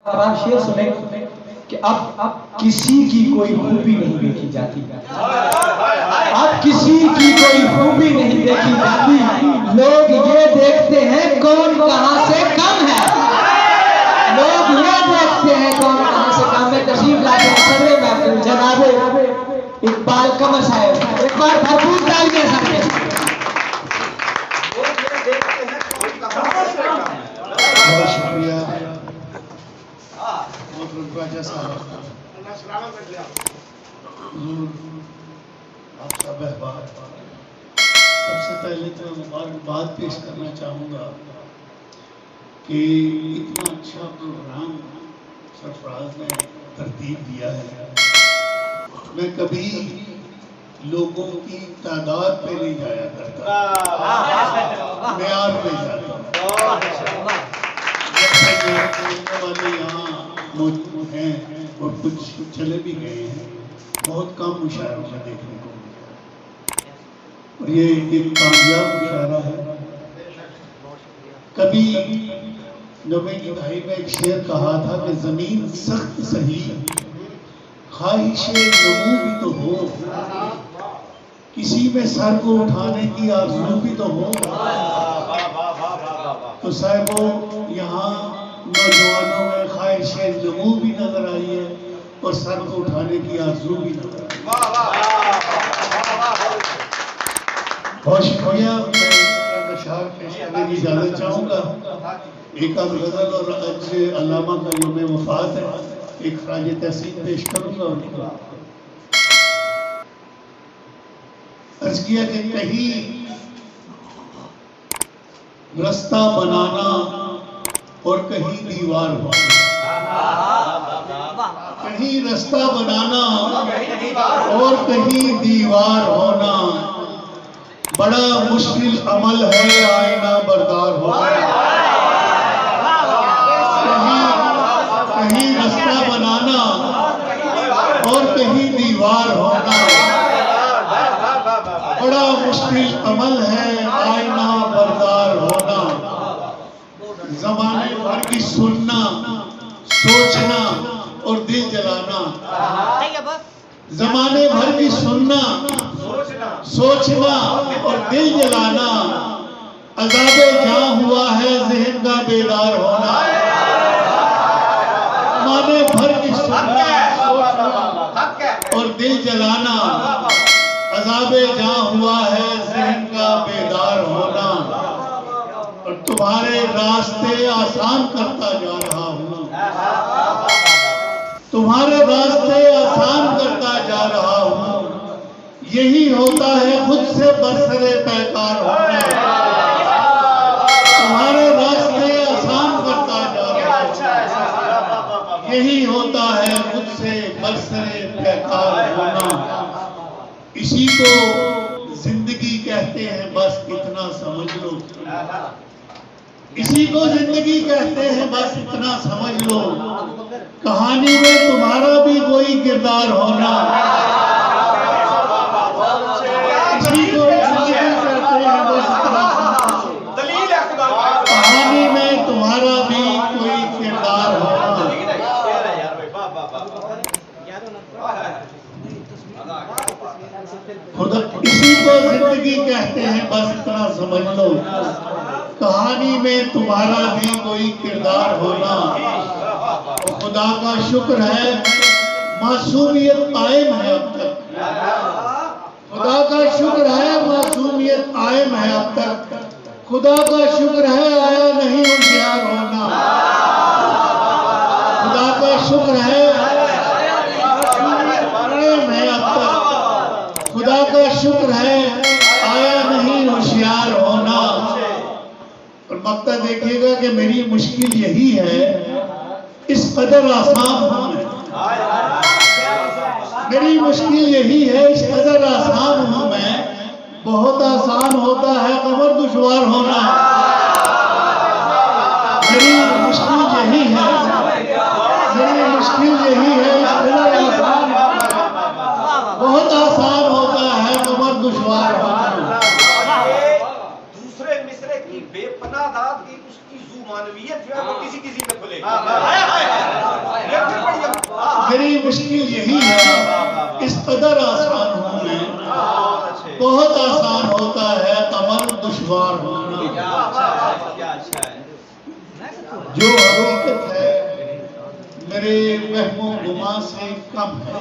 आप शेर सुने कि अब किसी की कोई खूबी नहीं देखी जाती, अब किसी की कोई खूबी नहीं देखी जाती। लोग ये देखते हैं कौन कहां से कम है, लोग ये देखते हैं कौन कहां से कम है। तशरीफ लाते हैं सदर महफिल जनाब इकबाल कमर साहब, एक बार भरपूर तालियां सबके साथ। बहुत शुक्रिया आप सब अहबाब। सबसे पहले तो मुबारकबाद पेश करना चाहूँगा कि इतना अच्छा प्रोग्राम सरफराज ने तरतीब दिया है। मैं कभी लोगों की तादाद पे नहीं जाया करता, मेयार पे जाता। वाले यहाँ मौजूद हैं और कुछ चले भी गए हैं, बहुत कम मुशायरों में देखने को मिला और ये एक कामयाब मुशायरा है। कभी 90 की दहाई में एक शेर कहा था कि जमीन सख्त सही, ख्वाहिशे नमू भी तो हो, किसी में सर को उठाने की आरज़ू भी तो हो। तो साहिबों, यहाँ नौजवानों में ख्वाहिशे नमू भी नजर आई है और सर को उठाने की आरज़ू भी नजर आई। बहुत शुक्रिया। मैं अशार पेश करने की इजाज़त चाहूँगा। एक आध गज़ल और आज अल्लामा का यौम वफ़ात है, एक ख़राज तहसीन पेश करूँगा उनको। अर्ज़ किया कि कहीं रास्ता बनाना और कहीं दीवार होना, कहीं रास्ता बनाना और कहीं दीवार होना, बड़ा मुश्किल अमल है आईना बरदार होना। कहीं रास्ता बनाना और कहीं दीवार होना, बड़ा मुश्किल अमल है आईना बरदार होना। ज़माने भर की सुनना, सोचना और दिल जलाना, ज़माने भर की सुनना, सोचना और दिल जलाना, अज़ाबे जहाँ हुआ है ज़हन का बेदार होना। ज़माने भर की सुनना, सोचना और दिल जलाना, अज़ाबे जहाँ हुआ है ज़हन का बेदार होना। और तुम्हारे रास्ते आसान करता जा रहा हूँ, तुम्हारे रास्ते आसान करता जा रहा हूँ। यही होता है खुद से बरसरे पैकार होना। तुम्हारे रास्ते आसान करता जा रहा हूँ, यही होता है खुद से बरसरे पैकार होना। इसी को जिंदगी कहते हैं, बस इतना समझ लो। इसी को जिंदगी कहते हैं, बस इतना समझ लो। कहानी में तुम्हारा भी कोई किरदार होना। इसी को जिंदगी कहते हैं, बस इतना समझ लो। कहानी में तुम्हारा भी कोई किरदार होना। खुदा इसी को जिंदगी कहते हैं, बस इतना समझ लो। कहानी में तुम्हारा भी कोई किरदार होना। और खुदा का शुक्र है मासूमियत कायम है अब तक। खुदा का शुक्र है मासूमियत कायम है अब तक। खुदा का शुक्र है आया नहीं होशियार होना। खुदा का शुक्र है कायम है अब तक। खुदा का शुक्र है आया नहीं होशियार होना। और मकता देखिएगा कि मेरी मुश्किल यही है, इस कदर आसान हूं मैं। मेरी मुश्किल यही है, इस कदर आसान हूं मैं। बहुत आसान होता है कमर दुश्वार होना। मेरी मुश्किल यही है, मेरी मुश्किल यही है, इस कदर आसान बहुत आसान होता है कमर दुश्वार होना। दूसरे मिसरे की बेपनाह दाद की उसकी जू मानवियत जो है वो किसी किसी पे खुलेगी। मेरी मुश्किल यही है, इस कदर आसान हूँ मैं। बहुत आसान होता है अमल दुश्वार होना। क्या अच्छा है। जो हकीकत है मेरे वहमो गुमा से कम है।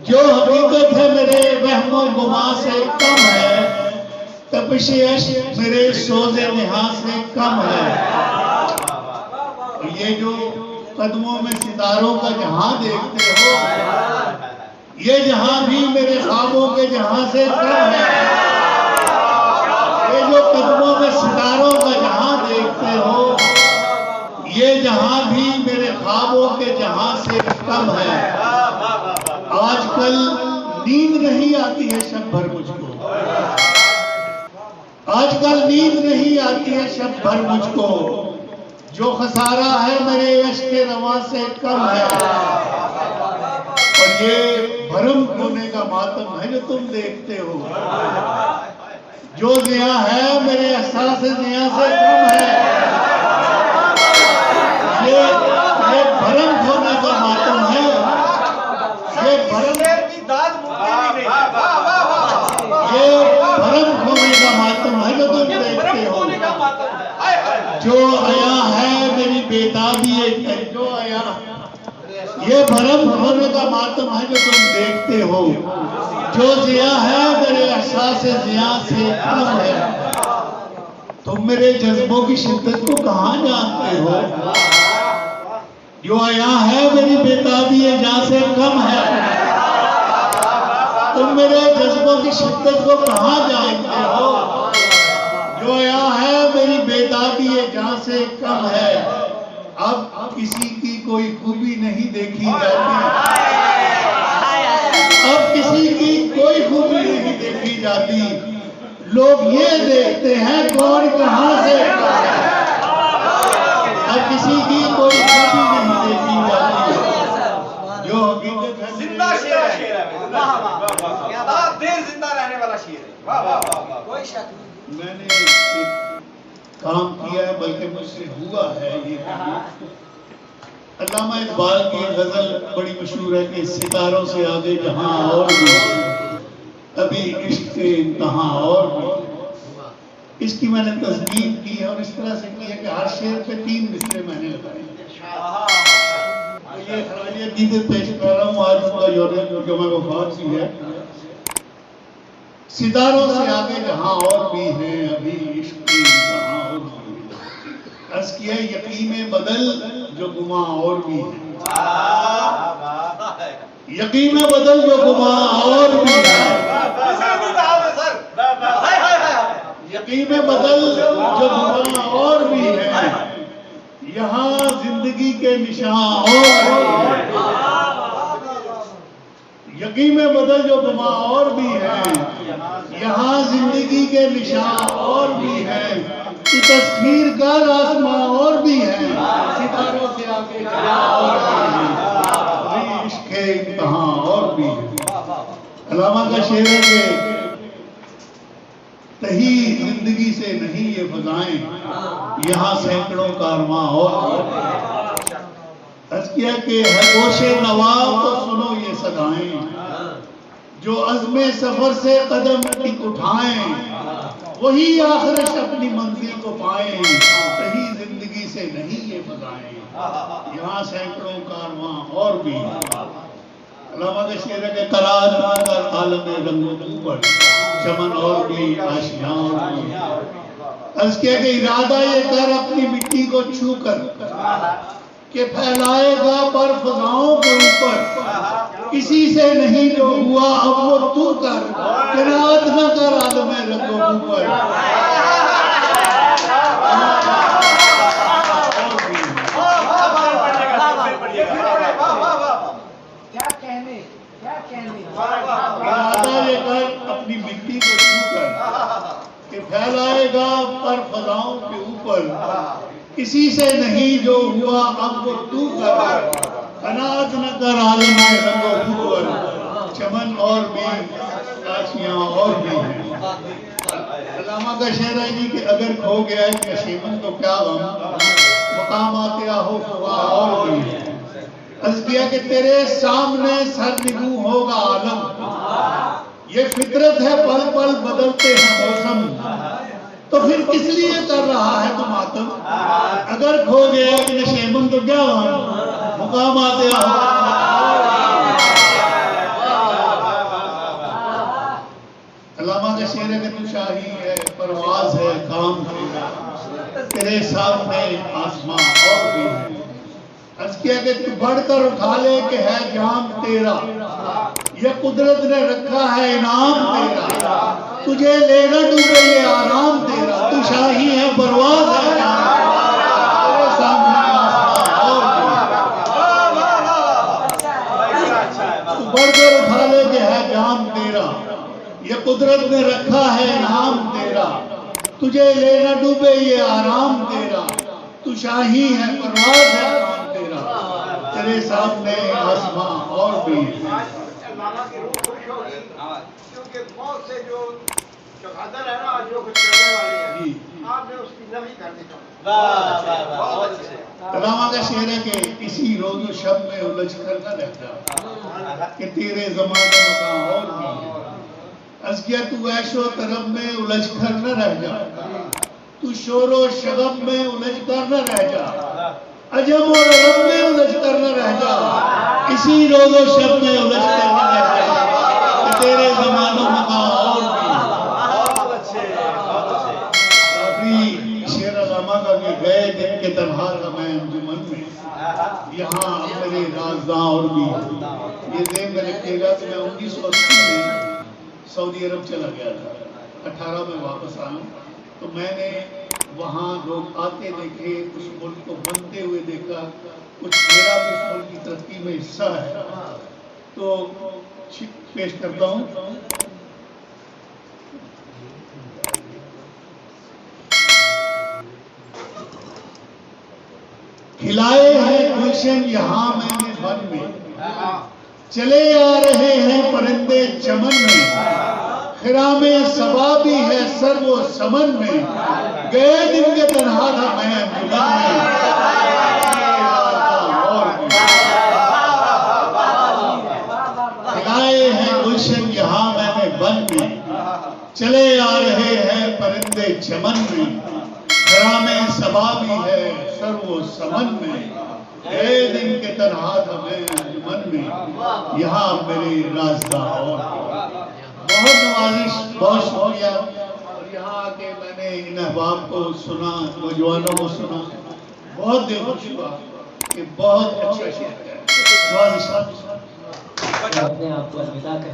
जो हकीकत है मेरे वहमो गुमा से कम है, तपिश अश्क मेरे सोज़े निहा से कम है। ये जो कदमों में सितारों का जहां देखते हो, ये जहां भी मेरे ख्वाबों के जहां से कम है। ये जो कदमों में सितारों का जहां देखते हो, ये जहां भी मेरे ख्वाबों के जहां से कम है। आजकल नींद नहीं आती है शब भर मुझको, आजकल नींद नहीं आती है शब भर मुझको। जो खसारा है मेरे अश्के रवा से कम है। और ये भरम खोने का मातम है जो तुम देखते हो। जो जिया है मेरे एहसास जिया से कम है। ये भरम खोने का मातम है। ये भरम ये भरम खोने का मातम है जो तुम देखते हो। जो आया है मेरी बेताबी, जो आया, ये भरम खोने का मातम है जो तुम देखते हो। जो जिया है मेरे एहसास जिया से कम है। तुम मेरे जज्बों की शिद्दत को कहाँ जानते हो। जो आया है मेरी बेताबी जहाँ से कम है। तुम मेरे जज्बों की शिद्दत को कहाँ जानते हो। जो आया है मेरी बेताबी जहाँ से कम है। अब किसी की कोई खूबी नहीं देखी जाती। अब किसी की कोई खूबी नहीं देखी जाती। लोग ये देखते हैं कौन कहाँ से कहाँ है। अब किसी की कोई खूबी नहीं देखी जाती। जो हकीकत है जिंदा शेर है। देर जिंदा रहने वाला शेर है। वाह वाह वाह। कोई शक नहीं। मैंने एक काम किया है, बल्कि मुझसे हुआ है ये। अल्लामा इकबाल की गजल बड़ी मशहूर है कि सितारों से आगे जहां और भी, अभी इश्क के इंतहा और भी। इसकी मैंने तस्दीक की है और इस तरह से की है कि हर शेर पे 3 मिसरे मैंने लगाए। ये खराज अकीदत पेश कर रहा हूँ आज का जो मैं वफात की है। सितारों से आगे जहां और भी हैं, अभी इश्क के इंतहा और भी। अर्ज किया यकीन बदल जो गुमा और भी है। यकीन बदल जो गुमा और भी है। यकीन बदल जो गुमा और भी है। यहाँ जिंदगी के निशान और यकीन में बदल जो गुमा और भी है। यहाँ जिंदगी के निशान और भी है। कि तस्वीर का आसमां और भी है। सितारों से आगे और भी है। इश्क के इंतहा और भी है। अल्लामा का शेर है कि तही जिंदगी से नहीं ये फजाएं, यहाँ सैकड़ों कारवां और अर्ज किया कि है गोशे नवाब तो सुनो ये सदाएं, जो अज़्मे सफर से कदम टिक उठाएं, वही आखिरश अपनी मंजिल को पाएं। तही जिंदगी से नहीं ये फजाएं, यहाँ सैकड़ों कारवां और भी। अल्लामा के शेर है कि करार कर आलम रंगो ऊपर, चमन और भी आशियां और भी। अर्ज किया कि इरादा ये कर अपनी मिट्टी को छू कर कि फैलाएगा पर फजाओं के ऊपर। किसी से नहीं जो हुआ अब वो तू कर, किरात न कर आलम रंगो ऊपर। इरादा ये कर अपनी मिट्टी को छू कर कि फैलाएगा पर फजाओं के ऊपर। किसी से नहीं जो हुआ अब वो तू कर, कनात न कर आलम रंगो ऊपर। चमन और भी आशियां और भी हैं। अल्लामा का शेर है जी कि अगर खो गया है नशीबन तो क्या गम, मकामात आहो फवा और भी है। अर्ज किया कि तेरे सामने सरनिगू होगा आलम, ये फितरत है, पल पल बदलते हैं मौसम, तो फिर किस लिए कर रहा है तू मातम? अगर खो गया कि नशेबन तो क्या मुकाम आते अल्लामा का शेर है कि तू शाही है, परवाज है, काम तेरे सामने आसमां और भी है। अर्ज किया कि तू बढ़कर उठा ले कि है जाम तेरा, ये कुदरत ने रखा है इनाम तेरा, तुझे लेना डूबे ये आराम तेरा, तू शाही है, परवाज है, तेरे सामने आसमां और भी। तू बढ़कर उठा ले कि है जाम तेरा, ये कुदरत ने रखा है इनाम तेरा, तुझे लेना डूबे ये आराम तेरा, तू शाही है, परवाज है, काम तेरा, तेरे सामने आसमां और भी। मामा की रूह खुश होगी क्योंकि बहुत से जो चौखादर है ना, जो कुछ करने वाले हैं, जी। आपने उसकी नफी कर दी। कलामा का शेर है कि इसी रोज़ो शब में उलझ कर न रह जा कि तेरे ज़माने मकाम और भी। अर्ज़ किया तू ऐशो तरब में उलझ कर न रह जा, तू शोरो शगब में उलझ कर न रह जा, अजम और अरब में उलझ कर न रह जा, इसी रोज़ो शब में उलझ कर न रह जा कि तेरे ज़मानों मकाम और भी। काफी शेर अलामा का कि गए दिन के तन्हा था मैं अंजुमन में, यहाँ मेरे राज़दां और भी। ये जेब में रखिएगा कि मैं 1980 में सऊदी अरब चला गया था, 18 में वापस आया, तो मैंने वहाँ लोग आते देखे, उस मुल्क को बनते हुए देखा, कुछ मेरा भी इस मुल्क की तरक्की में हिस्सा है, तो पेश करता हूँ। खिलाए हैं गुलशन यहाँ मैंने वन में, चले आ रहे हैं परिंदे चमन में, खिरामे सबा भी है सर वो समन में, गए दिन के तन्हा था मैं अंजुमन में, खिलाए हैं गुलशन यहाँ मैंने वन में, चले आ रहे हैं परिंदे चमन में, खिरामे सबा भी है सर वो समन में, गए दिन के तन्हा था मैं अंजुमन में, यहाँ मेरे रास्ता और बहुत नवाजिश, बहुत शुक्रिया। और यहाँ आके मैंने इन अहबाब को सुना, नौजवानों को सुना, बहुत दिल खुश हुआ कि बहुत अच्छा शेर है। अपने आप को अलविदा कर